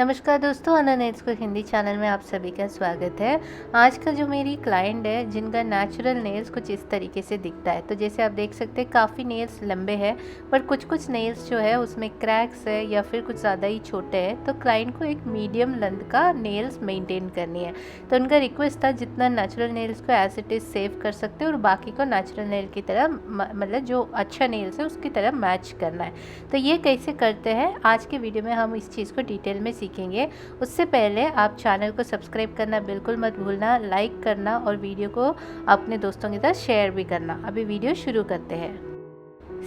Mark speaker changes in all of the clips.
Speaker 1: नमस्कार दोस्तों, अना नेल्स को हिंदी चैनल में आप सभी का स्वागत है। आज का जो मेरी क्लाइंट है जिनका नेचुरल नेल्स कुछ इस तरीके से दिखता है। तो जैसे आप देख सकते हैं काफ़ी नेल्स लंबे हैं, पर कुछ नेल्स जो है उसमें क्रैक्स है या फिर कुछ ज़्यादा ही छोटे हैं। तो क्लाइंट को एक मीडियम लेंथ का नेल्स मेंटेन करनी है। तो उनका रिक्वेस्ट था जितना नेचुरल नेल्स को एज इट इज़ सेव कर सकते हैं और बाकी को नेचुरल नेल की तरह मतलब जो अच्छा नेल्स है उसकी तरह मैच करना है। तो ये कैसे करते हैं आज के वीडियो में हम इस चीज़ को डिटेल में सीखेंगे। उससे पहले आप चैनल को सब्सक्राइब करना बिल्कुल मत भूलना, लाइक करना और वीडियो को अपने दोस्तों के साथ शेयर भी करना। अभी वीडियो शुरू करते हैं।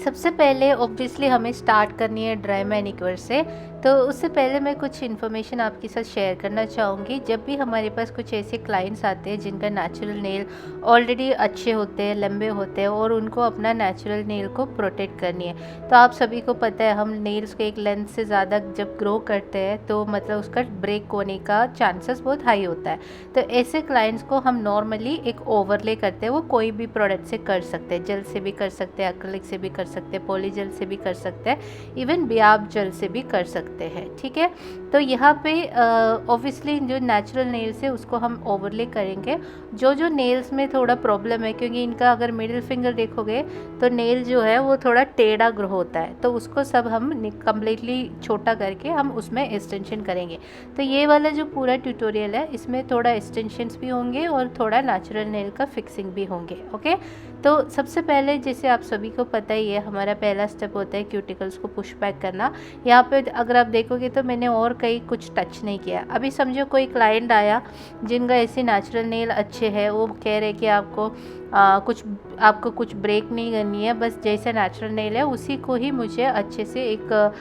Speaker 1: सबसे पहले ऑब्वियसली हमें स्टार्ट करनी है ड्राई मैनिक्योर से। तो उससे पहले मैं कुछ इन्फॉर्मेशन आपके साथ शेयर करना चाहूँगी। जब भी हमारे पास कुछ ऐसे क्लाइंट्स आते हैं जिनका नेचुरल नेल ऑलरेडी अच्छे होते हैं, लंबे होते हैं और उनको अपना नेचुरल नेल को प्रोटेक्ट करनी है, तो आप सभी को पता है हम नेल्स को एक लेंथ से ज़्यादा जब ग्रो करते हैं तो मतलब उसका ब्रेक होने का चांसेस बहुत हाई होता है। तो ऐसे क्लाइंट्स को हम नॉर्मली एक ओवरले करते हैं। वो कोई भी प्रोडक्ट से कर सकते हैं, जेल से भी कर सकते हैं, एक्रिलिक से भी कर सकते हैं, पॉली जेल से भी कर सकते हैं, इवन बियाब जेल से भी कर सकते हैं। ठीक है, तो यहाँ पे ऑब्वियसली जो नेचुरल नेल्स है उसको हम ओवरले करेंगे। जो नेल्स में थोड़ा प्रॉब्लम है, क्योंकि इनका अगर मिडिल फिंगर देखोगे तो नेल जो है वो थोड़ा टेढ़ा ग्रो होता है, तो उसको सब हम कम्प्लीटली छोटा करके हम उसमें एक्सटेंशन करेंगे। तो ये वाला जो पूरा ट्यूटोरियल है इसमें थोड़ा एक्सटेंशंस भी होंगे और थोड़ा नेचुरल नेल का फिक्सिंग भी होंगे। ओके, तो सबसे पहले जैसे आप सभी को पता ही है हमारा पहला स्टेप होता है क्यूटिकल्स को पुश बैक करना। यहाँ पे अगर आप देखोगे तो मैंने और कहीं कुछ टच नहीं किया। अभी समझो कोई क्लाइंट आया जिनका ऐसे नेचुरल नेल अच्छे है, वो कह रहे कि आपको कुछ ब्रेक नहीं करनी है, बस जैसा नेचुरल नेल है उसी को ही मुझे अच्छे से एक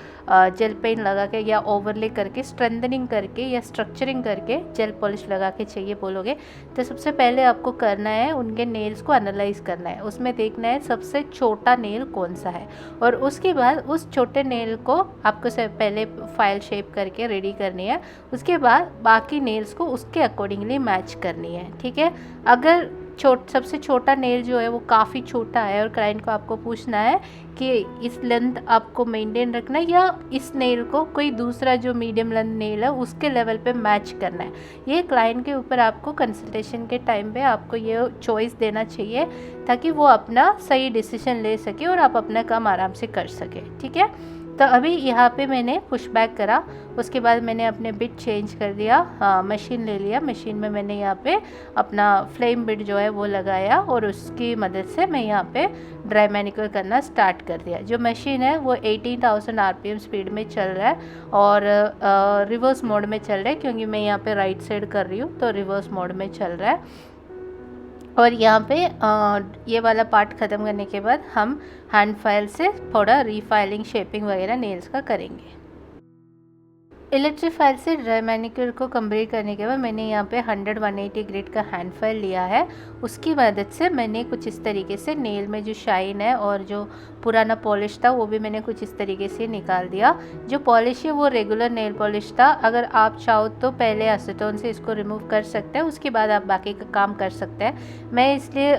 Speaker 1: जेल पेन लगा के या ओवरले करके स्ट्रेंथनिंग करके या स्ट्रक्चरिंग करके जेल पॉलिश लगा के चाहिए बोलोगे। तो सबसे पहले आपको करना है उनके नेल्स को एनालाइज करना है, उसमें देखना है सबसे छोटा नेल कौन सा है और उसके बाद उस छोटे नेल को आपको पहले फाइल शेप करके रेडी करनी है। उसके बाद बाकी नेल्स को उसके अकॉर्डिंगली मैच करनी है। ठीक है, अगर सबसे छोटा नेल जो है वो काफ़ी छोटा है और क्लाइंट को आपको पूछना है कि इस लेंथ आपको मेंटेन रखना है या इस नेल को कोई दूसरा जो मीडियम लेंथ नेल है उसके लेवल पे मैच करना है, ये क्लाइंट के ऊपर आपको कंसल्टेशन के टाइम पे आपको ये चॉइस देना चाहिए ताकि वो अपना सही डिसीजन ले सके और आप अपना काम आराम से कर सके। ठीक है, तो अभी यहाँ पे मैंने पुश बैक करा, उसके बाद मैंने अपने बिट चेंज कर दिया, मशीन ले लिया। मशीन में मैंने यहाँ पे अपना फ्लेम बिट जो है वो लगाया और उसकी मदद से मैं यहाँ पे ड्राई मैनिक्योर करना स्टार्ट कर दिया। जो मशीन है वो 18,000 RPM स्पीड में चल रहा है और रिवर्स मोड में चल रहा है, क्योंकि मैं यहाँ पे राइट साइड कर रही हूँ तो रिवर्स मोड में चल रहा है। और यहाँ पे ये वाला पार्ट ख़त्म करने के बाद हम हैंड फाइल से थोड़ा रीफाइलिंग, शेपिंग वगैरह नेल्स का करेंगे। इलेक्ट्रिक फाइल से ड्राई मैनिक्योर को कंप्लीट करने के बाद मैंने यहाँ पे 100-180 ग्रेड का हैंड फाइल लिया है। उसकी मदद से मैंने कुछ इस तरीके से नेल में जो शाइन है और जो पुराना पॉलिश था वो भी मैंने कुछ इस तरीके से निकाल दिया। जो पॉलिश है वो रेगुलर नेल पॉलिश था। अगर आप चाहो तो पहले एसीटोन से इसको रिमूव कर सकते हैं, उसके बाद आप बाकी का काम कर सकते हैं। मैं इसलिए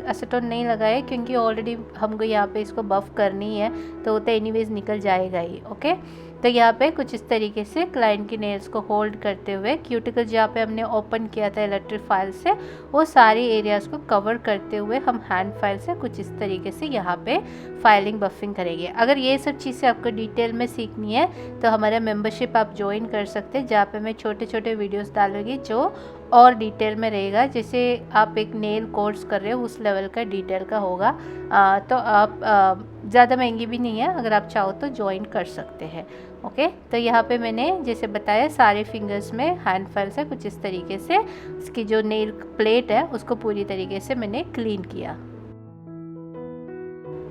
Speaker 1: एसीटोन नहीं लगाया क्योंकि ऑलरेडी हमको यहाँ पे इसको बफ़ करनी है तो एनीवेज निकल जाएगा ही। ओके, तो यहाँ पे कुछ इस तरीके से क्लाइंट की नेल्स को होल्ड करते हुए क्यूटिकल जहाँ पे हमने ओपन किया था इलेक्ट्रिक फाइल से वो सारी एरियाज़ को कवर करते हुए हम हैंड फाइल से कुछ इस तरीके से यहाँ पे फाइलिंग बफिंग करेंगे। अगर ये सब चीज़ें आपको डिटेल में सीखनी है तो हमारा मेंबरशिप आप ज्वाइन कर सकते हैं, जहाँ पे मैं छोटे छोटे वीडियोस डालूंगी जो और डिटेल में रहेगा। जैसे आप एक नेल कोर्स कर रहे हो उस लेवल का डिटेल का होगा। तो आप ज़्यादा महंगी भी नहीं है, अगर आप चाहो तो ज्वाइन कर सकते हैं। ओके, तो यहाँ पे मैंने जैसे बताया सारे फिंगर्स में हैंड फाइल से कुछ इस तरीके से उसकी जो नेल प्लेट है उसको पूरी तरीके से मैंने क्लीन किया।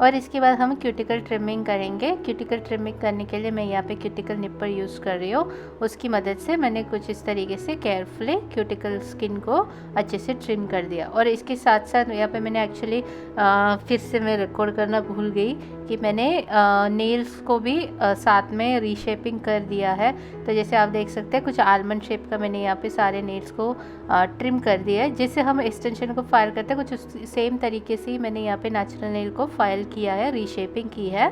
Speaker 1: और इसके बाद हम क्यूटिकल ट्रिमिंग करेंगे। क्यूटिकल ट्रिमिंग करने के लिए मैं यहाँ पे क्यूटिकल निपर यूज़ कर रही हूँ। उसकी मदद से मैंने कुछ इस तरीके से केयरफुली क्यूटिकल स्किन को अच्छे से ट्रिम कर दिया। और इसके साथ साथ यहाँ पे मैंने एक्चुअली फिर से मैं रिकॉर्ड करना भूल गई कि मैंने नेल्स को भी साथ में रीशेपिंग कर दिया है। तो जैसे आप देख सकते हैं कुछ आलमंड शेप का मैंने यहाँ पे सारे नेल्स को ट्रिम कर दिया है। जैसे हम एक्सटेंशन को फाइल करते हैं कुछ सेम तरीके से ही मैंने यहाँ पे नेचुरल नेल को फाइल किया है, रीशेपिंग की है।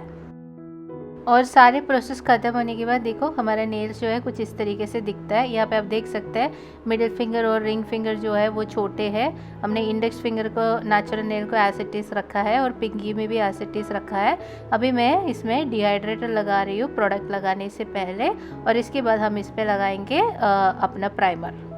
Speaker 1: और सारे प्रोसेस ख़त्म होने के बाद देखो हमारा नेल्स जो है कुछ इस तरीके से दिखता है। यहाँ पे आप देख सकते हैं मिडिल फिंगर और रिंग फिंगर जो है वो छोटे हैं। हमने इंडेक्स फिंगर को नेचुरल नेल को एज इट इज़ रखा है और पिंकी में भी एज इट इज़ रखा है। अभी मैं इसमें डिहाइड्रेटर लगा रही हूँ प्रोडक्ट लगाने से पहले, और इसके बाद हम इस पर लगाएंगे अपना प्राइमर।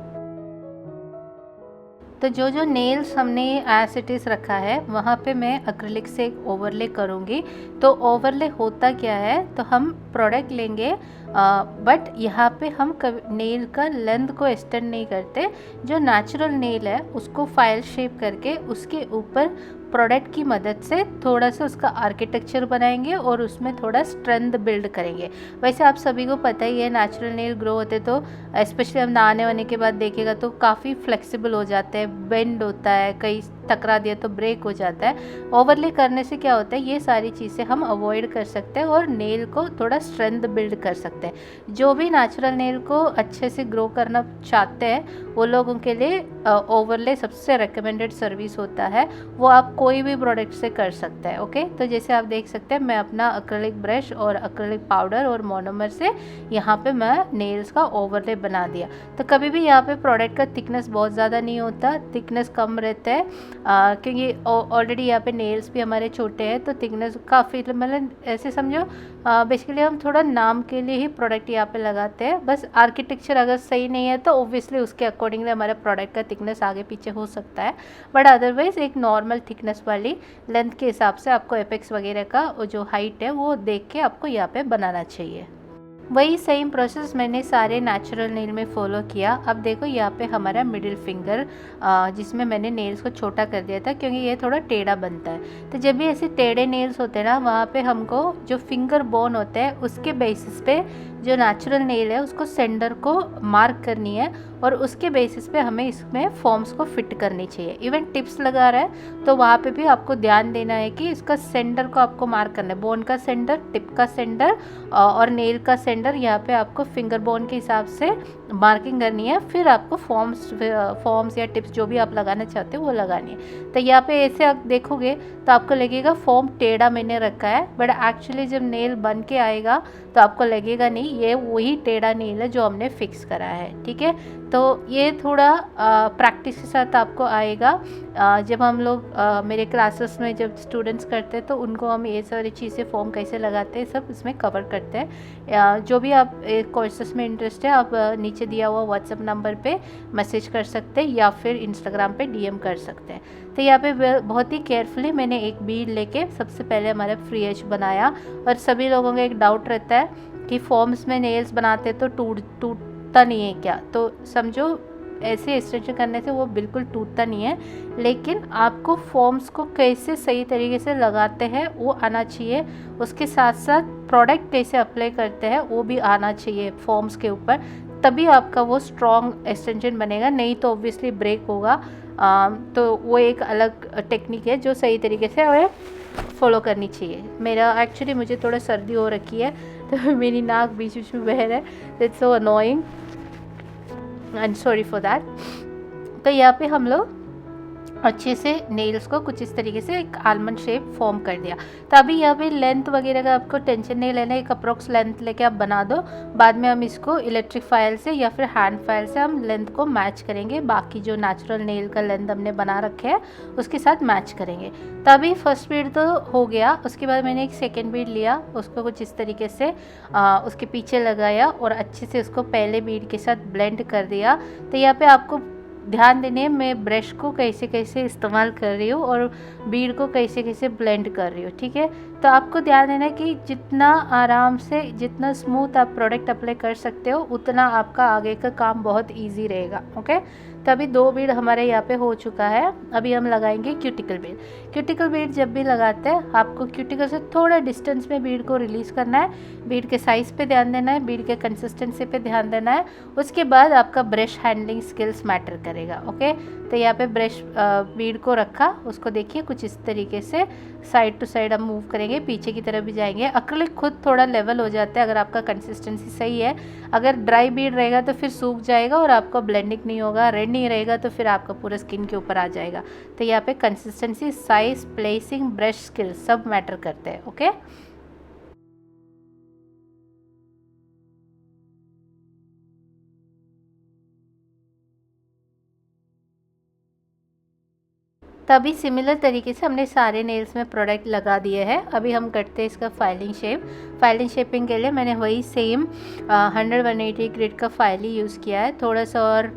Speaker 1: तो जो जो नेल्स हमने एज इट इज़ रखा है वहाँ पे मैं एक्रिलिक से एक ओवरले करूँगी। तो ओवरले होता क्या है, तो हम प्रोडक्ट लेंगे बट यहाँ पे हम नेल का लेंथ को एक्सटेंड नहीं करते। जो नेचुरल नेल है उसको फाइल शेप करके उसके ऊपर प्रोडक्ट की मदद से थोड़ा सा उसका आर्किटेक्चर बनाएंगे और उसमें थोड़ा स्ट्रेंथ बिल्ड करेंगे। वैसे आप सभी को पता ही है नेचुरल नेल ग्रो होते तो स्पेशली हम नहाने वाने के बाद देखेगा तो काफ़ी फ्लेक्सिबल हो जाते हैं, बेंड होता है, कई टकरा दिया तो ब्रेक हो जाता है। ओवरले करने से क्या होता है, ये सारी चीज़ें हम अवॉइड कर सकते हैं और नेल को थोड़ा स्ट्रेंथ बिल्ड कर सकते हैं। जो भी नेचुरल नेल को अच्छे से ग्रो करना चाहते हैं वो लोगों के लिए ओवरले सबसे रिकमेंडेड सर्विस होता है। वो आप कोई भी प्रोडक्ट से कर सकते हैं। ओके, तो जैसे आप देख सकते हैं मैं अपना एक्रिलिक ब्रश और एक्रिलिक पाउडर और मोनोमर से यहाँ पे मैं नेल्स का ओवरले बना दिया। तो कभी भी यहाँ पे प्रोडक्ट का थिकनेस बहुत ज़्यादा नहीं होता, थिकनेस कम रहता है क्योंकि ऑलरेडी यहाँ पे नेल्स भी हमारे छोटे हैं तो थिकनेस काफ़ी, मतलब ऐसे समझो बेसिकली हम थोड़ा नाम के लिए ही प्रोडक्ट यहाँ पे लगाते हैं। बस आर्किटेक्चर अगर सही नहीं है तो ऑब्वियसली उसके अकॉर्डिंगली हमारे प्रोडक्ट का थिकनेस आगे पीछे हो सकता है, बट अदरवाइज एक नॉर्मल थिकनेस वाली लेंथ के हिसाब से आपको एपेक्स वगैरह का जो हाइट है वो देख के आपको यहाँ पे बनाना चाहिए। वही सेम प्रोसेस मैंने सारे नेचुरल नेल में फॉलो किया। अब देखो यहाँ पे हमारा मिडिल फिंगर जिसमें मैंने नेल्स को छोटा कर दिया था क्योंकि ये थोड़ा टेढ़ा बनता है। तो जब भी ऐसे टेढ़े नेल्स होते हैं ना, वहाँ पे हमको जो फिंगर बोन होते हैं उसके बेसिस पे जो नेचुरल नेल है उसको सेंटर को मार्क करनी है और उसके बेसिस पे हमें इसमें फॉर्म्स को फिट करनी चाहिए। इवन टिप्स लगा रहा है तो वहाँ पे भी आपको ध्यान देना है कि इसका सेंटर को आपको मार्क करना है, बोन का सेंटर, टिप का सेंटर और नेल का सेंटर। यहाँ पे आपको फिंगर बोन के हिसाब से मार्किंग करनी है, फिर आपको फॉर्म्स या टिप्स जो भी आप लगाना चाहते हो वो लगानी है। तो यहाँ पे ऐसे आप देखोगे तो आपको लगेगा फॉर्म टेढ़ा मैंने रखा है, बट एक्चुअली जब नेल बन के आएगा तो आपको लगेगा नहीं ये वही टेढ़ा नेल है जो हमने फिक्स करा है। ठीक है, तो ये थोड़ा प्रैक्टिस के साथ आपको आएगा। जब हम लोग मेरे क्लासेस में जब स्टूडेंट्स करते हैं तो उनको हम ये सारी चीज़ें फॉर्म कैसे लगाते हैं सब इसमें कवर करते हैं। जो भी आप कोर्सेस में इंटरेस्ट है आप नीचे दिया हुआ व्हाट्सएप नंबर पे मैसेज कर सकते हैं या फिर इंस्टाग्राम पे डीएम कर सकते हैं। तो यहाँ पे बहुत ही केयरफुली मैंने एक बीड लेके सबसे पहले हमारा फ्री एज बनाया। और सभी लोगों का एक डाउट रहता है कि फॉर्म्स में नेल्स बनाते तो टूटता नहीं है क्या, तो समझो ऐसे एक्सटेंशन करने से वो बिल्कुल टूटता नहीं है, लेकिन आपको फॉर्म्स को कैसे सही तरीके से लगाते हैं वो आना चाहिए। उसके साथ साथ प्रोडक्ट कैसे अप्लाई करते हैं वो भी आना चाहिए फॉर्म्स के ऊपर, तभी आपका वो स्ट्रॉन्ग एक्सटेंशन बनेगा, नहीं तो ऑब्वियसली ब्रेक होगा। तो वो एक अलग टेक्निक है जो सही तरीके से हमें फॉलो करनी चाहिए। मेरा एक्चुअली मुझे थोड़ा सर्दी हो रखी है तो मेरी नाक बीच बीच में बह रहा है, that's so annoying and sorry for that. तो यहाँ पे हम लोग अच्छे से नेल्स को कुछ इस तरीके से एक आलमंड शेप फॉर्म कर दिया। तो अभी यहाँ पे लेंथ वगैरह का आपको टेंशन नहीं लेना, एक अप्रोक्स लेंथ लेके आप बना दो। बाद में हम इसको इलेक्ट्रिक फाइल से या फिर हैंड फाइल से हम लेंथ को मैच करेंगे, बाकी जो नेचुरल नेल का लेंथ हमने बना रखे हैं उसके साथ मैच करेंगे। तो अभी फर्स्ट बीड तो हो गया, उसके बाद मैंने एक सेकेंड बीड लिया, उसको कुछ इस तरीके से उसके पीछे लगाया और अच्छे से उसको पहले बीड के साथ ब्लेंड कर दिया। तो यहाँ पे आपको ध्यान देने मैं ब्रश को कैसे कैसे इस्तेमाल कर रही हूँ और बीड को कैसे कैसे ब्लेंड कर रही हूँ। ठीक है, तो आपको ध्यान देना कि जितना आराम से जितना स्मूथ आप प्रोडक्ट अप्लाई कर सकते हो उतना आपका आगे का काम बहुत इजी रहेगा। ओके, तो अभी 2 बीड हमारे यहाँ पे हो चुका है। अभी हम लगाएंगे क्यूटिकल बीड। क्यूटिकल बीड जब भी लगाते हैं आपको क्यूटिकल से थोड़ा डिस्टेंस में बीड को रिलीज़ करना है, बीड के साइज़ पे ध्यान देना है, बीड के कंसिस्टेंसी पे ध्यान देना है। उसके बाद आपका ब्रश हैंडलिंग स्किल्स मैटर करेगा। ओके, तो यहाँ पे ब्रश बीड को रखा, उसको देखिए कुछ इस तरीके से साइड टू साइड हम मूव करेंगे, पीछे की तरफ भी जाएंगे। एक्रिलिक खुद थोड़ा लेवल हो जाता है अगर आपका कंसिस्टेंसी सही है। अगर ड्राई बीड रहेगा तो फिर सूख जाएगा और आपको ब्लेंडिंग नहीं होगा, रेड नहीं रहेगा तो फिर आपका पूरा स्किन के ऊपर आ जाएगा। तो यहाँ पे consistency, size, placing, brush skill सब मैटर करते हैं। ओके, तो अभी सिमिलर तरीके से हमने सारे नेल्स में प्रोडक्ट लगा दिए हैं। अभी हम करते हैं इसका फाइलिंग शेप। फाइलिंग शेपिंग के लिए मैंने वही सेम 100-180 ग्रिड का फाइल ही यूज़ किया है, थोड़ा सा और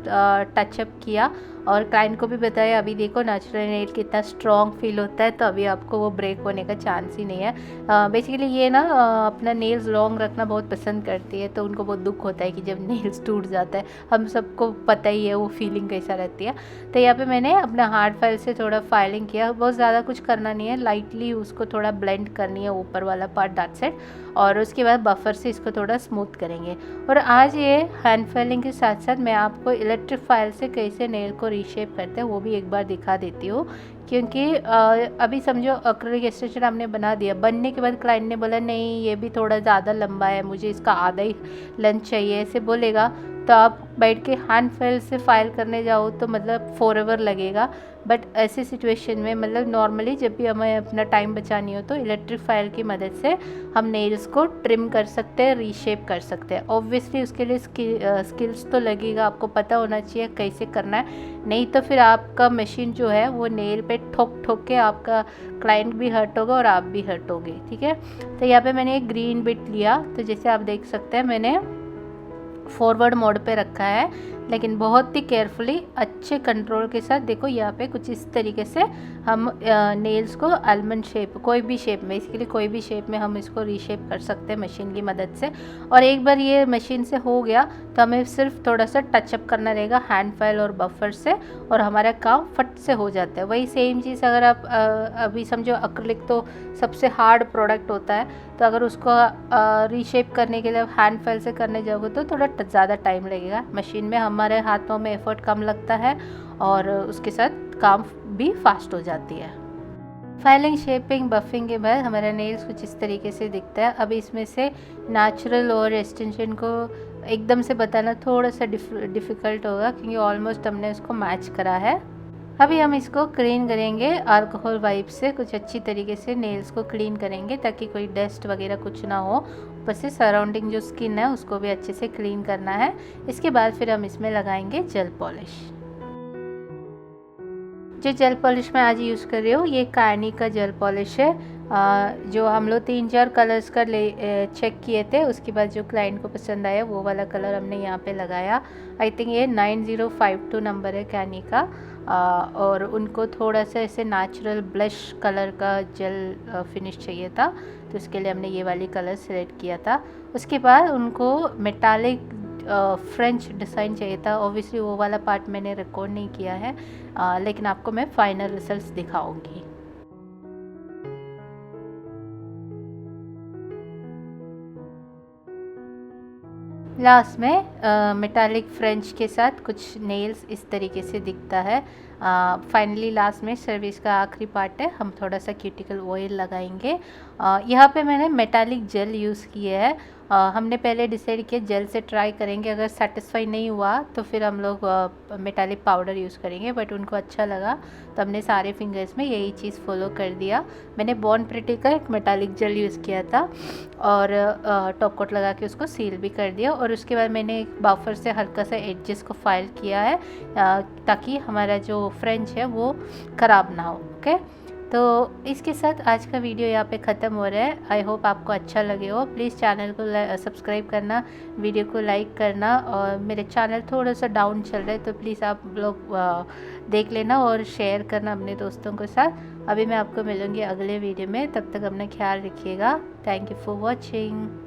Speaker 1: टचअप किया और क्लाइंट को भी बताया अभी देखो नेचुरल नेल कितना स्ट्रॉन्ग फील होता है, तो अभी आपको वो ब्रेक होने का चांस ही नहीं है। बेसिकली ये ना अपना नेल्स लॉन्ग रखना बहुत पसंद करती है, तो उनको बहुत दुख होता है कि जब नेल्स टूट जाता है। हम सबको पता ही है वो फीलिंग कैसा रहती है। तो यहाँ पे मैंने अपना हार्ड फाइल से थोड़ा फाइलिंग किया, बहुत ज़्यादा कुछ करना नहीं है, लाइटली उसको थोड़ा ब्लेंड करनी है ऊपर वाला पार्ट दैट्स इट। और उसके बाद बफर से इसको थोड़ा स्मूथ करेंगे। और आज ये हैंड फाइलिंग के साथ साथ मैं आपको इलेक्ट्रिक फाइल से कैसे नेल को रीशेप करते हैं वो भी एक बार दिखा देती हूँ, क्योंकि अभी समझो एक्रिलिक एक्सटेंशन हमने बना दिया, बनने के बाद क्लाइंट ने बोला नहीं ये भी थोड़ा ज़्यादा लंबा है, मुझे इसका आधा ही लेंथ चाहिए, ऐसे बोलेगा तो आप बैठ के हैंड फाइल से फाइल करने जाओ तो मतलब फॉरएवर लगेगा। बट ऐसी सिचुएशन में मतलब नॉर्मली जब भी हमें अपना टाइम बचानी हो तो इलेक्ट्रिक फाइल की मदद से हम नेल्स को ट्रिम कर सकते हैं, रीशेप कर सकते हैं। ऑब्वियसली उसके लिए स्किल्स तो लगेगा, आपको पता होना चाहिए कैसे करना है, नहीं तो फिर आपका मशीन जो है वो नेल पे ठोक ठोक के आपका क्लाइंट भी हर्ट होगा और आप भी हर्ट होगे। ठीक है, तो यहाँ पे मैंने एक ग्रीन बिट लिया, तो जैसे आप देख सकते हैं मैंने फॉरवर्ड मोड पे रखा है, लेकिन बहुत ही केयरफुली अच्छे कंट्रोल के साथ। देखो यहाँ पे कुछ इस तरीके से हम नेल्स को आलमंड शेप, कोई भी शेप में, इसके लिए कोई भी शेप में हम इसको रीशेप कर सकते हैं मशीन की मदद से। और एक बार ये मशीन से हो गया तो हमें सिर्फ थोड़ा सा टचअप करना रहेगा हैंड फाइल और बफर से, और हमारा काम फट से हो जाता है। वही सेम चीज़ अगर आप अभी समझो एक्रिलिक तो सबसे हार्ड प्रोडक्ट होता है, तो अगर उसको रीशेप करने के लिए हैंड फाइल से करने जाओगे तो थोड़ा ज़्यादा टाइम लगेगा। मशीन में हमारे हाथों में एफर्ट कम लगता है और उसके साथ काम भी फास्ट हो जाती है। फाइलिंग, शेपिंग, बफिंग के बाद हमारा नेल्स कुछ इस तरीके से दिखता है। अब इसमें से नेचुरल और एक्सटेंशन को एकदम से बताना थोड़ा सा डिफ़िकल्ट होगा, क्योंकि ऑलमोस्ट हमने इसको मैच करा है। अभी हम इसको क्लीन करेंगे अल्कोहल वाइप से, कुछ अच्छी तरीके से नेल्स को क्लीन करेंगे ताकि कोई डस्ट वगैरह कुछ ना हो। ऊपर से सराउंडिंग जो स्किन है उसको भी अच्छे से क्लीन करना है। इसके बाद फिर हम इसमें लगाएंगे जेल पॉलिश। जो जेल पॉलिश मैं आज यूज़ कर रही हूँ ये कानी का जेल पॉलिश है, जो हम लोग 3-4 कलर्स का चेक किए थे, उसके बाद जो क्लाइंट को पसंद आया वो वाला कलर हमने यहाँ पे लगाया। आई थिंक ये 9052 नंबर है कैनी का, और उनको थोड़ा सा ऐसे नेचुरल ब्लश कलर का जेल फिनिश चाहिए था, तो इसके लिए हमने ये वाली कलर सेलेक्ट किया था। उसके बाद उनको मेटालिक फ्रेंच डिज़ाइन चाहिए था। ऑब्वियसली वो वाला पार्ट मैंने रिकॉर्ड नहीं किया है, लेकिन आपको मैं फाइनल रिजल्ट्स दिखाऊंगी। लास्ट में मेटालिक फ्रेंच के साथ कुछ नेल्स इस तरीके से दिखता है। फाइनली लास्ट में सर्विस का आखिरी पार्ट है, हम थोड़ा सा क्यूटिकल ऑयल लगाएंगे। यहाँ पे मैंने मेटालिक जेल यूज़ किया है। हमने पहले डिसाइड किया जेल से ट्राई करेंगे, अगर सेटिस्फाई नहीं हुआ तो फिर हम लोग मेटालिक पाउडर यूज़ करेंगे, बट उनको अच्छा लगा तो हमने सारे फिंगर्स में यही चीज़ फॉलो कर दिया। मैंने बॉर्न प्रिटी का एक मेटालिक जेल यूज़ किया था और टॉप कोट लगा के उसको सील भी कर दिया, और उसके बाद मैंने एक बफर से हल्का सा एडजेस को फाइल किया है ताकि हमारा जो फ्रेंच है वो ख़राब ना हो। ओके, तो इसके साथ आज का वीडियो यहाँ पे ख़त्म हो रहा है। आई होप आपको अच्छा लगे हो। प्लीज़ चैनल को सब्सक्राइब करना, वीडियो को लाइक करना, और मेरे चैनल थोड़ा सा डाउन चल रहा है तो प्लीज़ आप लोग देख लेना और शेयर करना अपने दोस्तों के साथ। अभी मैं आपको मिलूँगी अगले वीडियो में, तब तक अपना ख्याल रखिएगा। Thank you for watching.